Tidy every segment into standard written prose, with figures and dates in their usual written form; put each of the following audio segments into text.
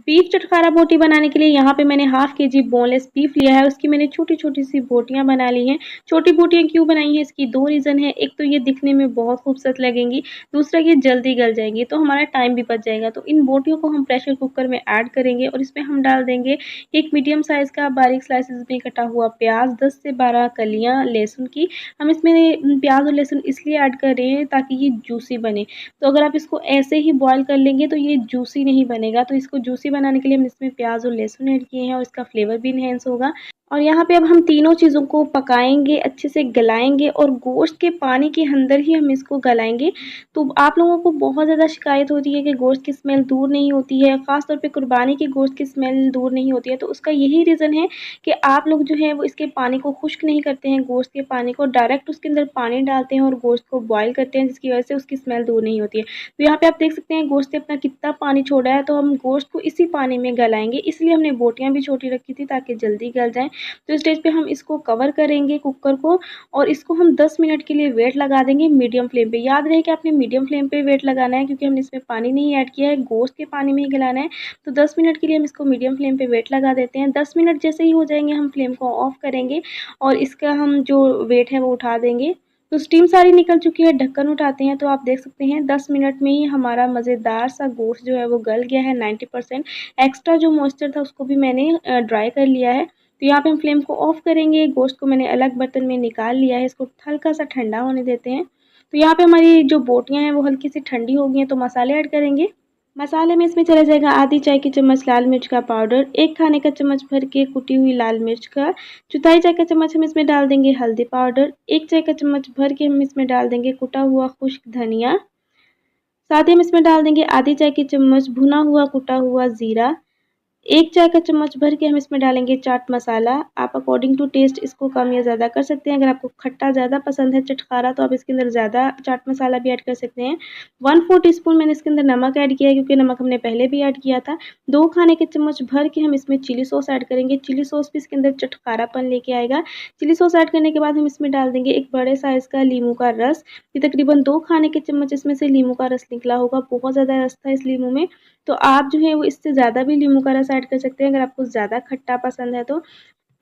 Beef चटखारा बोटी बनाने के लिए यहाँ पे मैंने हाफ केजी बोनलेस बीफ लिया है। उसकी मैंने छोटी-छोटी सी बोटियाँ बना ली हैं। छोटी बोटियाँ क्यों बनाई हैं, इसकी 2 रीज़न है। एक तो ये दिखने में बहुत खूबसूरत लगेंगी, दूसरा ये जल्दी गल जाएँगी, तो हमारा टाइम भी बच जाएगा। तो इन बोटियों को हम प्रेशर कुकर में ऐड करेंगे और इसमें हम डाल देंगे एक मीडियम साइज़ का बारीक स्लाइसेस में कटा हुआ प्याज़, 10 से 12 कलियाँ लहसुन की। हम इसमें प्याज़ और लहसुन इसलिए ऐड कर रहे हैं ताकि ये जूसी बने। तो अगर आप इसको ऐसे ही बॉयल कर लेंगे तो ये जूसी नहीं बनेगा। तो इसको जूसी बनाने के लिए हम इसमें प्याज़ और लहसुन ऐड किए हैं और इसका फ्लेवर भी एनहांस होगा। और यहाँ पे अब हम तीनों चीज़ों को पकाएँगे, अच्छे से गलाएँगे और गोश्त के पानी के अंदर ही हम इसको गलाएँगे। तो आप लोगों को बहुत ज़्यादा शिकायत होती है कि गोश्त की स्मेल दूर नहीं होती है, ख़ास तौर पे कुर्बानी के गोश्त की स्मेल दूर नहीं होती है। तो उसका यही रीज़न है कि आप लोग जो है वो इसके पानी को खुश्क नहीं करते हैं, गोश्त के पानी को डायरेक्ट उसके अंदर पानी डालते हैं और गोश्त को बॉयल करते हैं, जिसकी वजह से उसकी स्मेल दूर नहीं होती है। तो यहाँ पे आप देख सकते हैं गोश्त ने अपना कितना पानी छोड़ा है, तो हम गोश्त को इसी पानी में गलाएँगे। इसलिए हमने बोटियाँ भी छोटी रखी थी ताकि जल्दी गल जाएँ। तो स्टेज पे हम इसको कवर करेंगे कुकर को और इसको हम 10 मिनट के लिए वेट लगा देंगे मीडियम फ्लेम पे। याद रहे कि आपने मीडियम फ्लेम पे वेट लगाना है, क्योंकि हमने इसमें पानी नहीं ऐड किया है, गोश्त के पानी में ही गलाना है। तो 10 मिनट के लिए हम इसको मीडियम फ्लेम पे वेट लगा देते हैं। 10 मिनट जैसे ही हो जाएँगे हम फ्लेम को ऑफ करेंगे और इसका हम जो वेट है वो उठा देंगे। तो स्टीम सारी निकल चुकी है, ढक्कन उठाते हैं तो आप देख सकते हैं 10 मिनट में ही हमारा मज़ेदार सा गोश्त जो है वो गल गया है 90%। एक्स्ट्रा जो मॉइस्चर था उसको भी मैंने ड्राई कर लिया है। तो यहाँ पे हम फ्लेम को ऑफ करेंगे, गोश्त को मैंने अलग बर्तन में निकाल लिया है, इसको हल्का सा ठंडा होने देते हैं। तो यहाँ पे हमारी जो बोटियाँ हैं वो हल्की सी ठंडी हो गई हैं, तो मसाले ऐड करेंगे। मसाले में इसमें चला जाएगा आधी चाय की चम्मच लाल मिर्च का पाउडर, 1 खाने का चम्मच भर के कुटी हुई लाल मिर्च का, चौथाई चाय का चम्मच हम इसमें डाल देंगे हल्दी पाउडर, 1 चाय का चम्मच भर के हम इसमें डाल देंगे कुटा हुआ खुश्क धनिया, साथ ही हम इसमें डाल देंगे आधी चाय की चम्मच भुना हुआ कुटा हुआ ज़ीरा, 1 चाय का चम्मच भर के हम इसमें डालेंगे चाट मसाला। आप अकॉर्डिंग टू टेस्ट इसको कम या ज़्यादा कर सकते हैं। अगर आपको खट्टा ज़्यादा पसंद है चटखारा तो आप इसके अंदर ज़्यादा चाट मसाला भी ऐड कर सकते हैं। 1/4 टीस्पून मैंने इसके अंदर नमक ऐड किया है, क्योंकि नमक हमने पहले भी ऐड किया था। 2 खाने के चम्मच भर के हम इसमें चिली सॉस ऐड करेंगे। चिली सॉस भी इसके अंदर चटखारापन लेके आएगा। चिली सॉस ऐड करने के बाद हम इसमें डाल देंगे एक बड़े साइज़ का नींबू का रस। ये तकरीबन 2 खाने के चम्मच इसमें से नींबू का रस निकला होगा। बहुत ज़्यादा रस था इस नींबू में। तो आप जो है वो इससे ज़्यादा भी नींबू का रस ऐड कर सकते हैं अगर आपको ज़्यादा खट्टा पसंद है तो।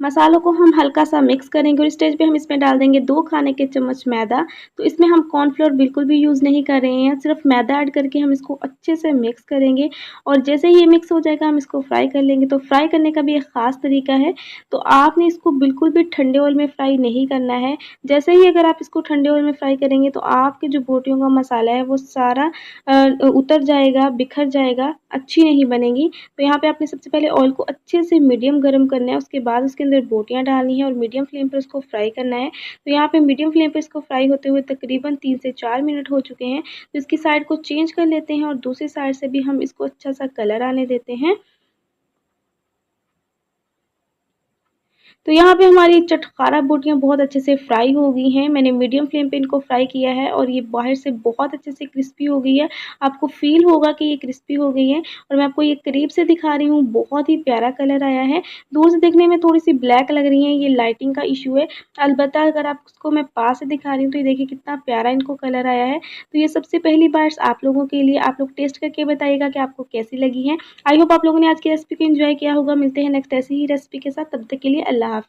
मसालों को हम हल्का-सा मिक्स करेंगे और इस स्टेज पे हम इसमें डाल देंगे 2 खाने के चम्मच मैदा। तो इसमें हम कॉर्नफ्लोर बिल्कुल भी यूज़ नहीं कर रहे हैं, सिर्फ मैदा ऐड करके हम इसको अच्छे से मिक्स करेंगे और जैसे ही ये मिक्स हो जाएगा हम इसको फ्राई कर लेंगे। तो फ्राई करने का भी एक ख़ास तरीका है, तो आपने इसको बिल्कुल भी ठंडे ऑयल में फ्राई नहीं करना है। जैसे ही अगर आप इसको ठंडे ऑयल में फ्राई करेंगे तो आपके जो बोटियों का मसाला है वो सारा उतर जाएगा, बिखर जाएगा, अच्छी नहीं बनेगी। तो यहाँ पे आपने सबसे पहले ऑयल को अच्छे से मीडियम गरम करना है, उसके बाद उसके अंदर बोटियाँ डालनी है और मीडियम फ्लेम पर उसको फ्राई करना है। तो यहाँ पे मीडियम फ्लेम पे इसको फ्राई होते हुए तकरीबन 3 से 4 मिनट हो चुके हैं। तो इसकी साइड को चेंज कर लेते हैं और दूसरी साइड से भी हम इसको अच्छा सा कलर आने देते हैं। तो यहाँ पे हमारी चटखारा बोटियाँ बहुत अच्छे से फ्राई हो गई हैं। मैंने मीडियम फ्लेम पे इनको फ्राई किया है और ये बाहर से बहुत अच्छे से क्रिस्पी हो गई है। आपको फ़ील होगा कि ये क्रिस्पी हो गई है और मैं आपको ये करीब से दिखा रही हूँ, बहुत ही प्यारा कलर आया है। दूर से देखने में थोड़ी-सी ब्लैक लग रही हैं, ये लाइटिंग का इश्यू है। अलबत्ता अगर आप उसको मैं पास से दिखा रही हूँ तो ये देखिए कितना प्यारा इनको कलर आया है। तो ये सबसे पहली बार आप लोगों के लिए, आप लोग टेस्ट करके बताइएगा कि आपको कैसी लगी हैं। आई होप आप लोगों ने आज की रेसिपी को एन्जॉय किया होगा। मिलते हैं नेक्स्ट ऐसी ही रेसिपी के साथ, तब तक के लिए अल्लाह हाफ़िज़।